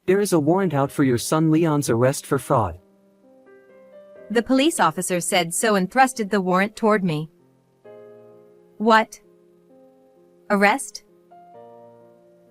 There is a warrant out for your son Leon's arrest for fraud. The police officer said so and thrusted the warrant toward me. What? Arrest?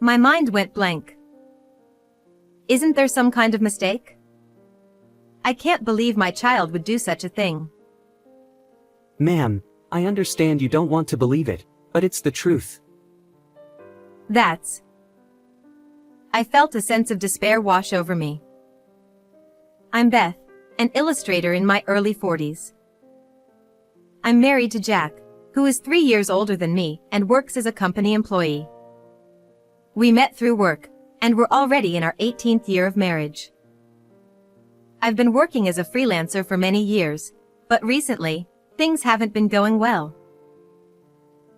My mind went blank. Isn't there some kind of mistake? I can't believe my child would do such a thing. Ma'am, I understand you don't want to believe it, but it's the truth. I felt a sense of despair wash over me. I'm Beth, an illustrator in my early 40s. I'm married to Jack, who is 3 years older than me and works as a company employee. We met through work, and we're already in our 18th year of marriage. I've been working as a freelancer for many years, but recently, things haven't been going well.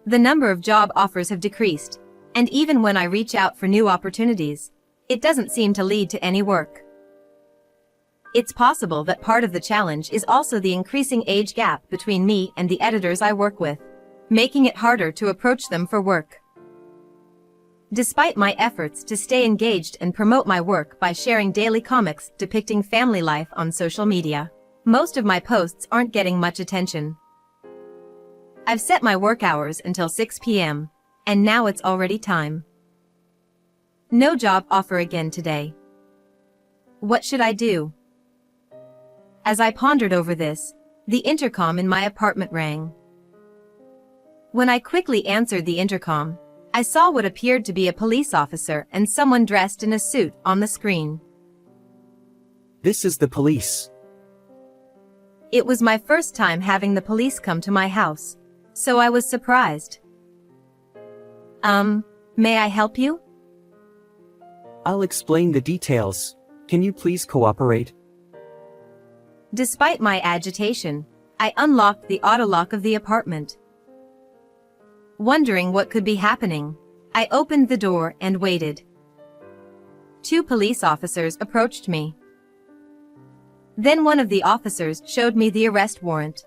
The number of job offers have decreased, and even when I reach out for new opportunities, it doesn't seem to lead to any work. It's possible that part of the challenge is also the increasing age gap between me and the editors I work with, making it harder to approach them for work. Despite my efforts to stay engaged and promote my work by sharing daily comics depicting family life on social media, most of my posts aren't getting much attention. I've set my work hours until 6 p.m., and now it's already time. No job offer again today. What should I do? As I pondered over this, the intercom in my apartment rang. When I quickly answered the intercom, I saw what appeared to be a police officer and someone dressed in a suit on the screen. This is the police. It was my first time having the police come to my house, so I was surprised. May I help you? I'll explain the details. Can you please cooperate? Despite my agitation, I unlocked the auto lock of the apartment. Wondering what could be happening, I opened the door and waited. 2 police officers approached me. Then one of the officers showed me the arrest warrant.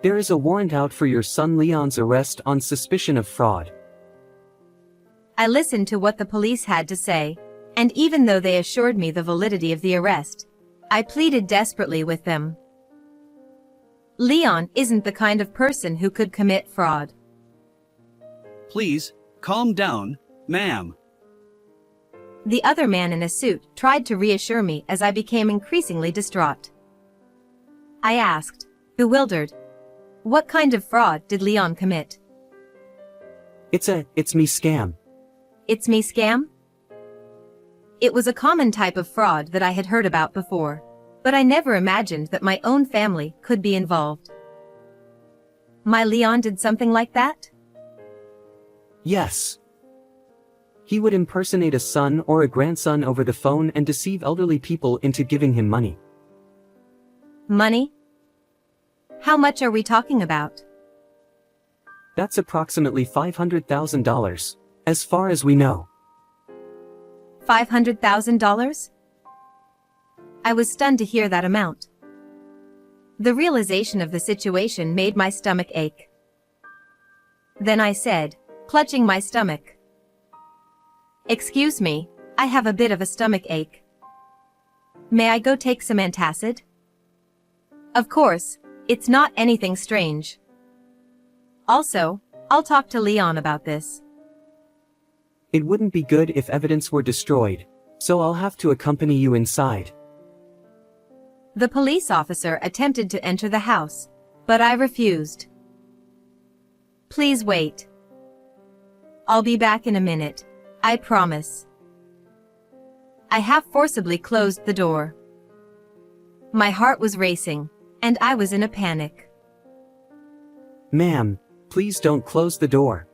There is a warrant out for your son Leon's arrest on suspicion of fraud. I listened to what the police had to say, and even though they assured me the validity of the arrest, I pleaded desperately with them. Leon isn't the kind of person who could commit fraud. Please, calm down, ma'am. The other man in a suit tried to reassure me as I became increasingly distraught. I asked, bewildered, what kind of fraud did Leon commit? It's me scam. It's me scam? It was a common type of fraud that I had heard about before, but I never imagined that my own family could be involved. My Leon did something like that? Yes. He would impersonate a son or a grandson over the phone and deceive elderly people into giving him money. Money? How much are we talking about? That's approximately $500,000, as far as we know. $500,000? I was stunned to hear that amount. The realization of the situation made my stomach ache. Then I said, clutching my stomach, "Excuse me, I have a bit of a stomach ache. May I go take some antacid?" Of course, it's not anything strange. Also, I'll talk to Leon about this. It wouldn't be good if evidence were destroyed, so I'll have to accompany you inside. The police officer attempted to enter the house, but I refused. Please wait. I'll be back in a minute, I promise. I half forcibly closed the door. My heart was racing, and I was in a panic. Ma'am, please don't close the door.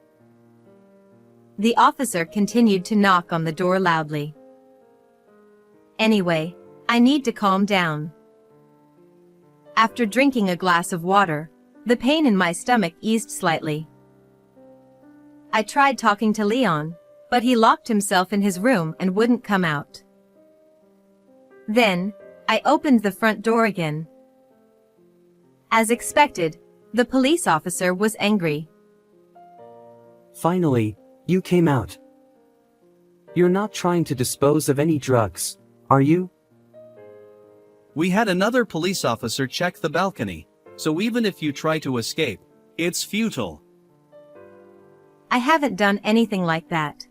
The officer continued to knock on the door loudly. Anyway, I need to calm down. After drinking a glass of water, the pain in my stomach eased slightly. I tried talking to Leon, but he locked himself in his room and wouldn't come out. Then, I opened the front door again. As expected, the police officer was angry. Finally, you came out. You're not trying to dispose of any drugs, are you? We had another police officer check the balcony, so even if you try to escape, it's futile. I haven't done anything like that.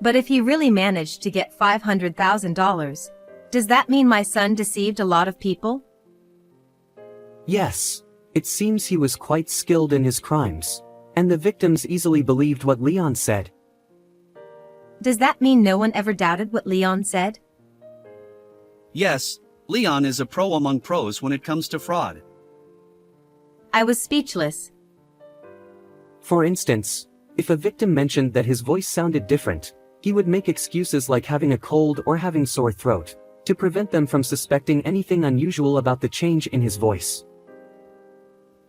But if he really managed to get $500,000, does that mean my son deceived a lot of people? Yes. It seems he was quite skilled in his crimes, and the victims easily believed what Leon said. Does that mean no one ever doubted what Leon said? Yes, Leon is a pro among pros when it comes to fraud. I was speechless. For instance, if a victim mentioned that his voice sounded different, he would make excuses like having a cold or having sore throat, to prevent them from suspecting anything unusual about the change in his voice.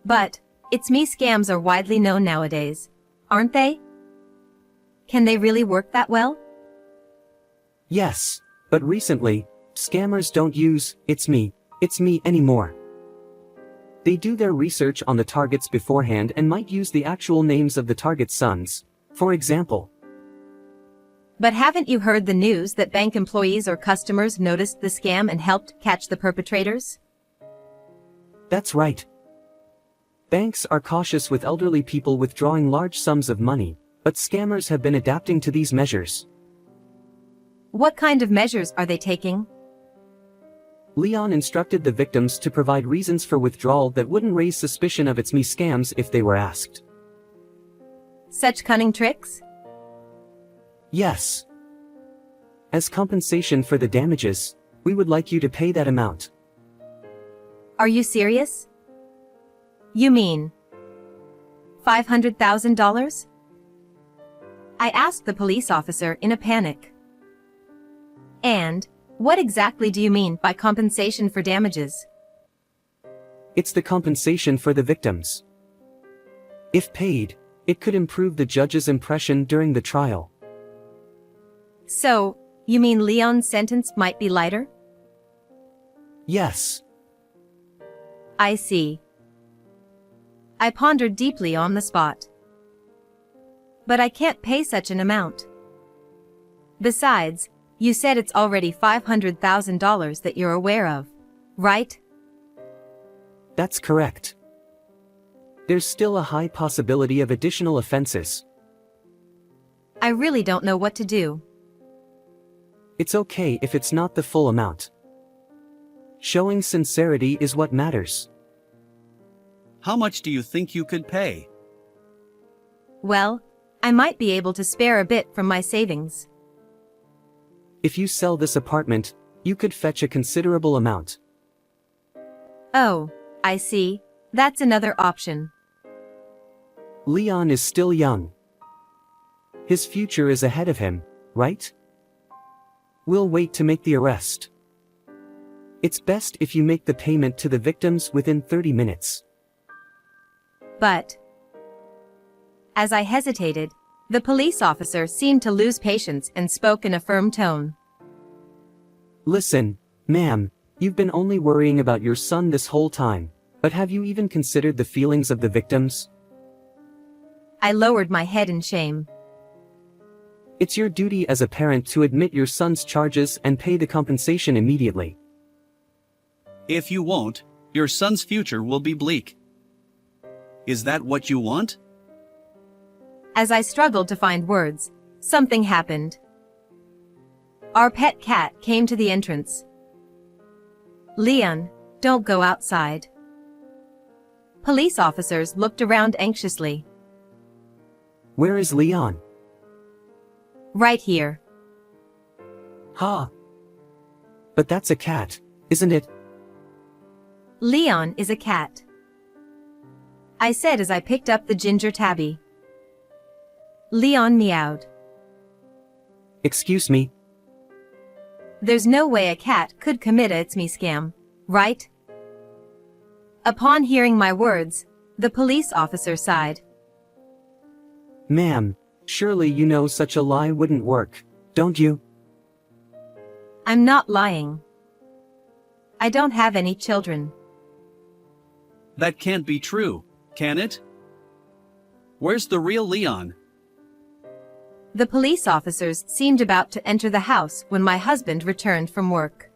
But, It's Me scams are widely known nowadays, aren't they? Can they really work that well? Yes, but recently, scammers don't use it's me anymore. They do their research on the targets beforehand and might use the actual names of the target's sons, for example. But haven't you heard the news that bank employees or customers noticed the scam and helped catch the perpetrators? That's right. Banks are cautious with elderly people withdrawing large sums of money, but scammers have been adapting to these measures. What kind of measures are they taking? Leon instructed the victims to provide reasons for withdrawal that wouldn't raise suspicion of it's me scams if they were asked. Such cunning tricks? Yes. As compensation for the damages, we would like you to pay that amount. Are you serious? You mean $500,000? I asked the police officer in a panic. And, what exactly do you mean by compensation for damages? It's the compensation for the victims. If paid, it could improve the judge's impression during the trial. So, you mean Leon's sentence might be lighter? Yes. I see. I pondered deeply on the spot. But I can't pay such an amount. Besides, you said it's already $500,000 that you're aware of, right? That's correct. There's still a high possibility of additional offenses. I really don't know what to do. It's okay if it's not the full amount. Showing sincerity is what matters. How much do you think you could pay? Well, I might be able to spare a bit from my savings. If you sell this apartment, you could fetch a considerable amount. Oh, I see. That's another option. Leon is still young. His future is ahead of him, right? We'll wait to make the arrest. It's best if you make the payment to the victims within 30 minutes. But, as I hesitated, the police officer seemed to lose patience and spoke in a firm tone. Listen, ma'am, you've been only worrying about your son this whole time, but have you even considered the feelings of the victims? I lowered my head in shame. It's your duty as a parent to admit your son's charges and pay the compensation immediately. If you won't, your son's future will be bleak. Is that what you want? As I struggled to find words, something happened. Our pet cat came to the entrance. Leon, don't go outside. Police officers looked around anxiously. Where is Leon? Right here. Ha! But that's a cat, isn't it? Leon is a cat, I said as I picked up the ginger tabby. Leon meowed. Excuse me? There's no way a cat could commit a It's Me scam, right? Upon hearing my words, the police officer sighed. Ma'am, surely you know such a lie wouldn't work, don't you? I'm not lying. I don't have any children. That can't be true, can it? Where's the real Leon? The police officers seemed about to enter the house when my husband returned from work.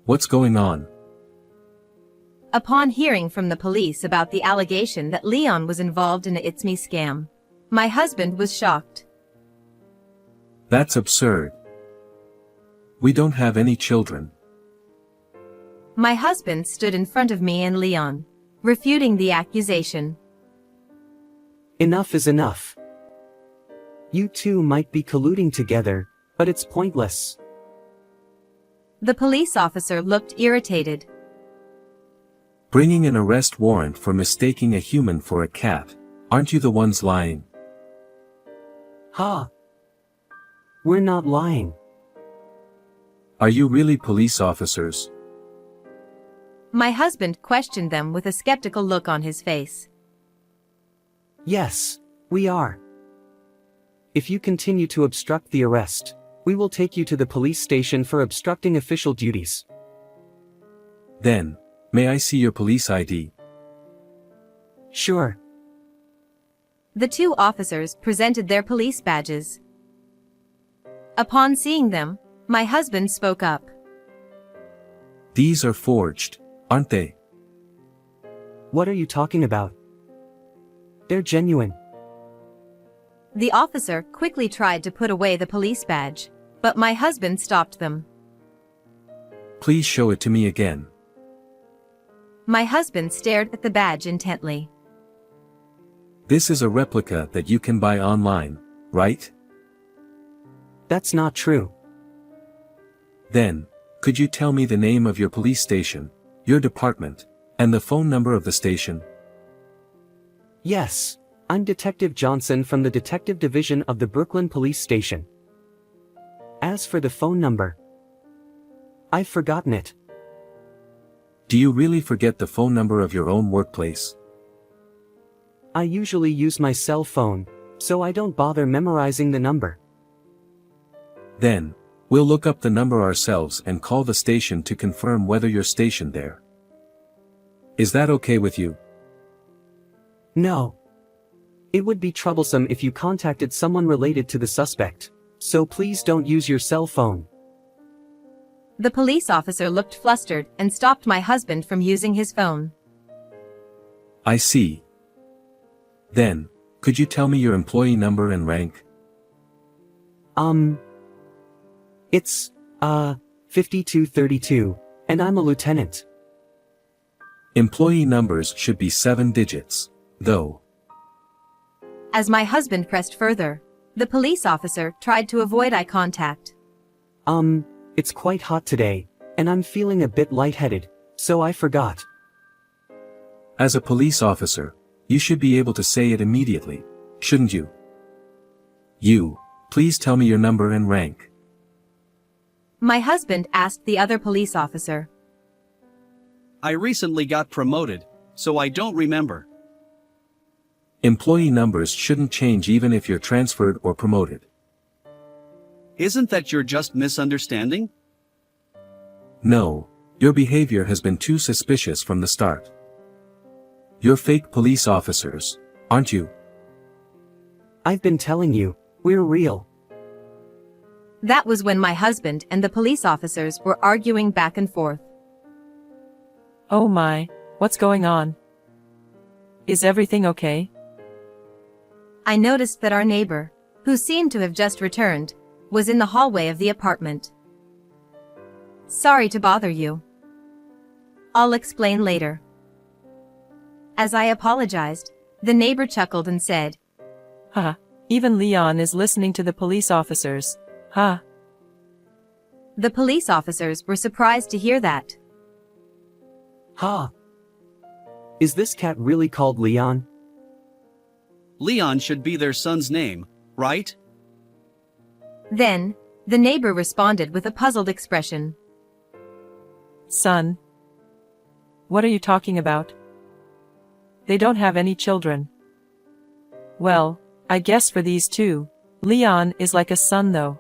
What's going on? Upon hearing from the police about the allegation that Leon was involved in a It's Me scam, my husband was shocked. That's absurd. We don't have any children. My husband stood in front of me and Leon, refuting the accusation. Enough is enough. You two might be colluding together, but it's pointless. The police officer looked irritated. Bringing an arrest warrant for mistaking a human for a cat. Aren't you the ones lying? Ha! We're not lying. Are you really police officers? My husband questioned them with a skeptical look on his face. Yes, we are. If you continue to obstruct the arrest, we will take you to the police station for obstructing official duties. Then, may I see your police ID? Sure. The two officers presented their police badges. Upon seeing them, my husband spoke up. These are forged, aren't they? What are you talking about? They're genuine. The officer quickly tried to put away the police badge, but my husband stopped them. Please show it to me again. My husband stared at the badge intently. This is a replica that you can buy online, right? That's not true. Then, could you tell me the name of your police station, your department, and the phone number of the station? Yes, I'm Detective Johnson from the Detective Division of the Brooklyn Police Station. As for the phone number, I've forgotten it. Do you really forget the phone number of your own workplace? I usually use my cell phone, so I don't bother memorizing the number. Then, we'll look up the number ourselves and call the station to confirm whether you're stationed there. Is that okay with you? No. It would be troublesome if you contacted someone related to the suspect, so please don't use your cell phone. The police officer looked flustered and stopped my husband from using his phone. I see. Then, could you tell me your employee number and rank? It's, 5232, and I'm a lieutenant. Employee numbers should be 7 digits, though. As my husband pressed further, the police officer tried to avoid eye contact. It's quite hot today, and I'm feeling a bit lightheaded, so I forgot. As a police officer, you should be able to say it immediately, shouldn't you? Please tell me your number and rank. My husband asked the other police officer. I recently got promoted, so I don't remember. Employee numbers shouldn't change even if you're transferred or promoted. Isn't that you're just misunderstanding? No, your behavior has been too suspicious from the start. You're fake police officers, aren't you? I've been telling you, we're real. That was when my husband and the police officers were arguing back and forth. Oh my, what's going on? Is everything okay? I noticed that our neighbor, who seemed to have just returned, was in the hallway of the apartment. Sorry to bother you. I'll explain later. As I apologized, the neighbor chuckled and said, Haha, even Leon is listening to the police officers. Ha. The police officers were surprised to hear that. Ha! Is this cat really called Leon? Leon should be their son's name, right? Then, the neighbor responded with a puzzled expression. Son. What are you talking about? They don't have any children. Well, I guess for these two, Leon is like a son though.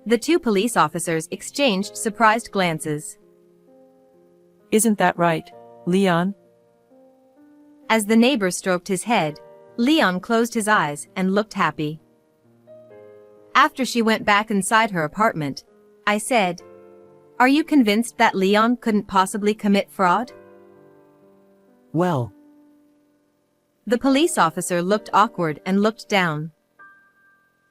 The two police officers exchanged surprised glances. Isn't that right, Leon? As the neighbor stroked his head, Leon closed his eyes and looked happy. After she went back inside her apartment, I said, "Are you convinced that Leon couldn't possibly commit fraud?" Well, The police officer looked awkward and looked down.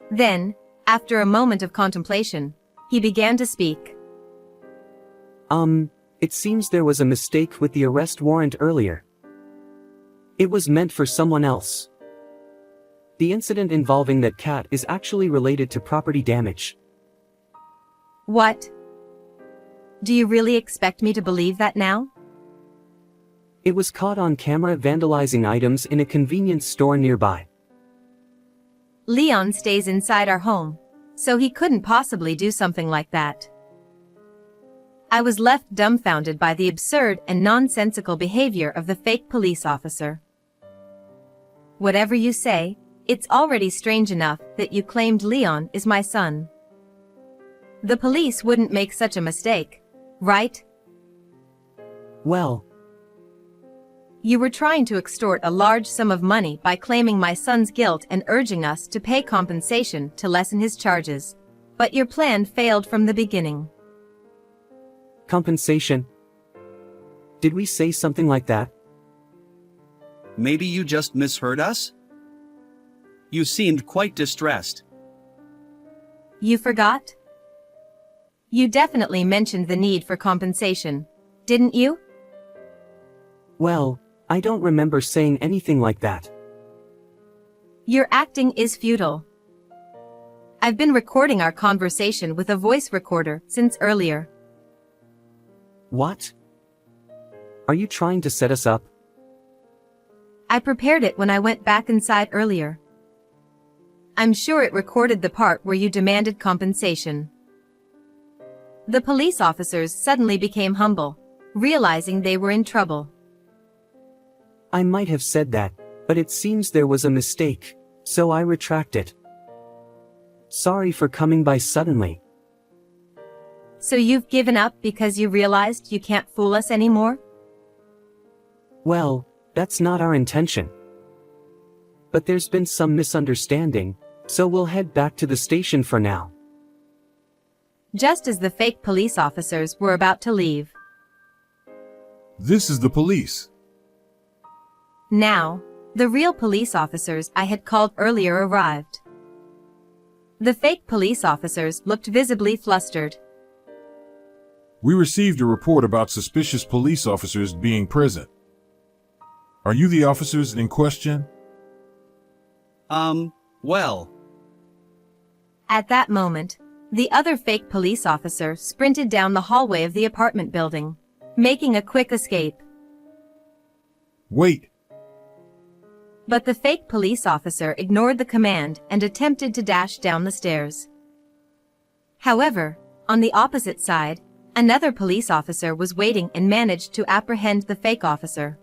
Then, after a moment of contemplation, he began to speak. it seems there was a mistake with the arrest warrant earlier. It was meant for someone else. The incident involving that cat is actually related to property damage. What? Do you really expect me to believe that now? It was caught on camera vandalizing items in a convenience store nearby. Leon stays inside our home, so he couldn't possibly do something like that. I was left dumbfounded by the absurd and nonsensical behavior of the fake police officer. Whatever you say, it's already strange enough that you claimed Leon is my son. The police wouldn't make such a mistake, right? Well, You were trying to extort a large sum of money by claiming my son's guilt and urging us to pay compensation to lessen his charges. But your plan failed from the beginning. compensation? Did we say something like that? Maybe you just misheard us? You seemed quite distressed. You forgot? You definitely mentioned the need for compensation, didn't you? Well, I don't remember saying anything like that. Your acting is futile. I've been recording our conversation with a voice recorder since earlier. What? Are you trying to set us up? I prepared it when I went back inside earlier. I'm sure it recorded the part where you demanded compensation. The police officers suddenly became humble, realizing they were in trouble. I might have said that, but it seems there was a mistake, so I retract it. Sorry for coming by suddenly. So you've given up because you realized you can't fool us anymore? Well, that's not our intention. But there's been some misunderstanding, so we'll head back to the station for now. Just as the fake police officers were about to leave. This is the police. Now, the real police officers I had called earlier arrived. The fake police officers looked visibly flustered. We received a report about suspicious police officers being present. Are you the officers in question? Well. At that moment, the other fake police officer sprinted down the hallway of the apartment building, making a quick escape. Wait, But the fake police officer ignored the command and attempted to dash down the stairs. However, on the opposite side, another police officer was waiting and managed to apprehend the fake officer.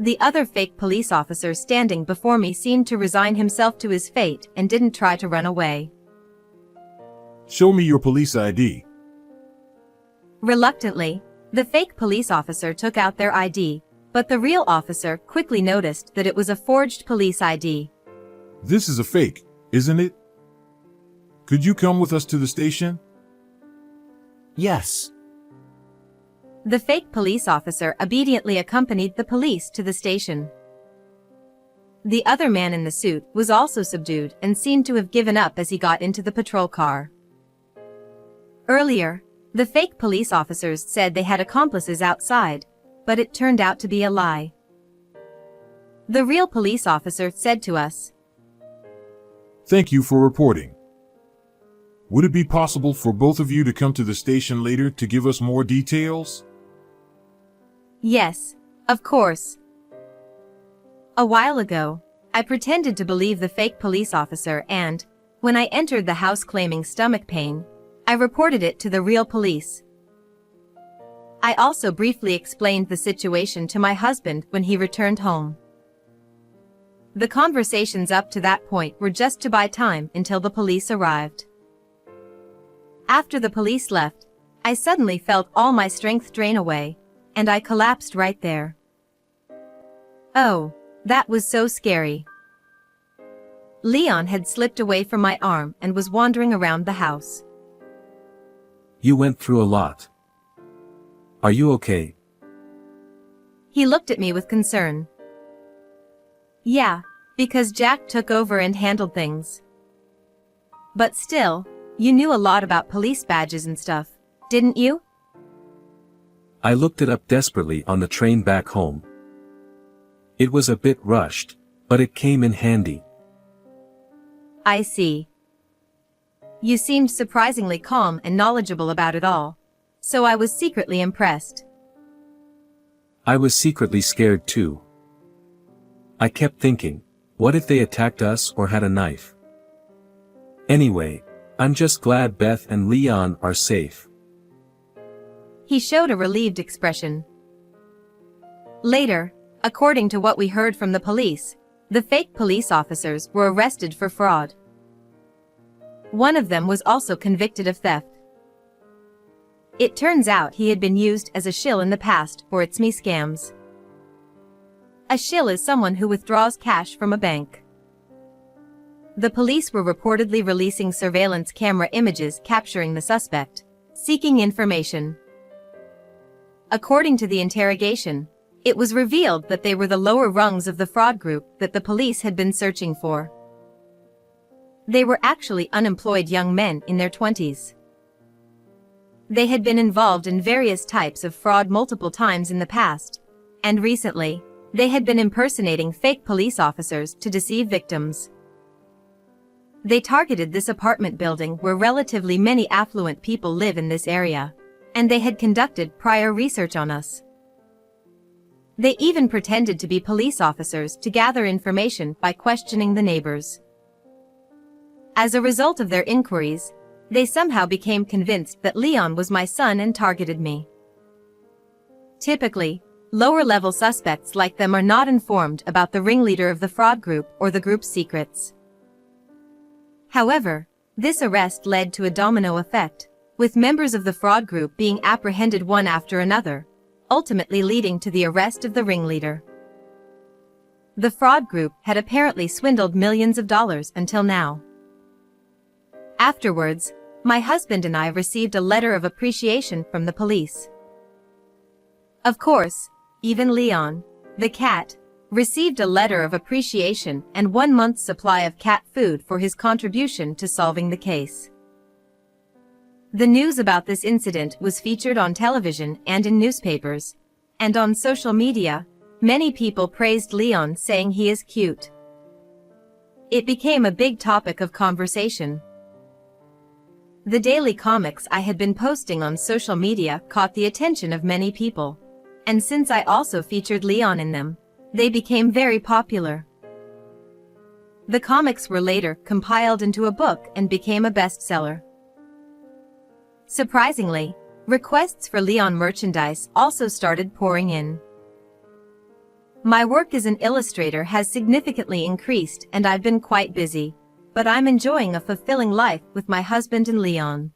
The other fake police officer standing before me seemed to resign himself to his fate and didn't try to run away. show me your police ID. Reluctantly, the fake police officer took out their ID, but the real officer quickly noticed that it was a forged police ID. This is a fake, isn't it? Could you come with us to the station? Yes. The fake police officer obediently accompanied the police to the station. The other man in the suit was also subdued and seemed to have given up as he got into the patrol car. Earlier, the fake police officers said they had accomplices outside, but it turned out to be a lie. The real police officer said to us, Thank you for reporting. Would it be possible for both of you to come to the station later to give us more details? "Yes, of course." A while ago, I pretended to believe the fake police officer and, when I entered the house claiming stomach pain, I reported it to the real police. I also briefly explained the situation to my husband when he returned home. The conversations up to that point were just to buy time until the police arrived. After the police left, I suddenly felt all my strength drain away, and I collapsed right there. Oh, That was so scary. Leon had slipped away from my arm and was wandering around the house. You went through a lot. Are you okay? He looked at me with concern. Yeah, because Jack took over and handled things. But still, you knew a lot about police badges and stuff, didn't you? I looked it up desperately on the train back home. It was a bit rushed, but it came in handy. I see. You seemed surprisingly calm and knowledgeable about it all, so I was secretly impressed. I was secretly scared too. I kept thinking, what if they attacked us or had a knife? Anyway, I'm just glad Beth and Leon are safe. He showed a relieved expression. Later, according to what we heard from the police, the fake police officers were arrested for fraud. One of them was also convicted of theft. It turns out he had been used as a shill in the past for its me scams. A shill is someone who withdraws cash from a bank. The police were reportedly releasing surveillance camera images capturing the suspect, seeking information. According to the interrogation, it was revealed that they were the lower rungs of the fraud group that the police had been searching for. They were actually unemployed young men in their 20s. They had been involved in various types of fraud multiple times in the past, and recently, they had been impersonating fake police officers to deceive victims. They targeted this apartment building where relatively many affluent people live in this area, and they had conducted prior research on us. They even pretended to be police officers to gather information by questioning the neighbors. As a result of their inquiries, they somehow became convinced that Leon was my son and targeted me. Typically, lower-level suspects like them are not informed about the ringleader of the fraud group or the group's secrets. However, this arrest led to a domino effect, with members of the fraud group being apprehended one after another, ultimately leading to the arrest of the ringleader. The fraud group had apparently swindled millions of dollars until now. Afterwards, my husband and I received a letter of appreciation from the police. Of course, even Leon, the cat, received a letter of appreciation and 1 month's supply of cat food for his contribution to solving the case. The news about this incident was featured on television and in newspapers, and on social media, many people praised Leon, saying he is cute. It became a big topic of conversation. The daily comics I had been posting on social media caught the attention of many people, and since I also featured Leon in them, they became very popular. The comics were later compiled into a book and became a bestseller. Surprisingly, requests for Leon merchandise also started pouring in. My work as an illustrator has significantly increased and I've been quite busy, but I'm enjoying a fulfilling life with my husband and Leon.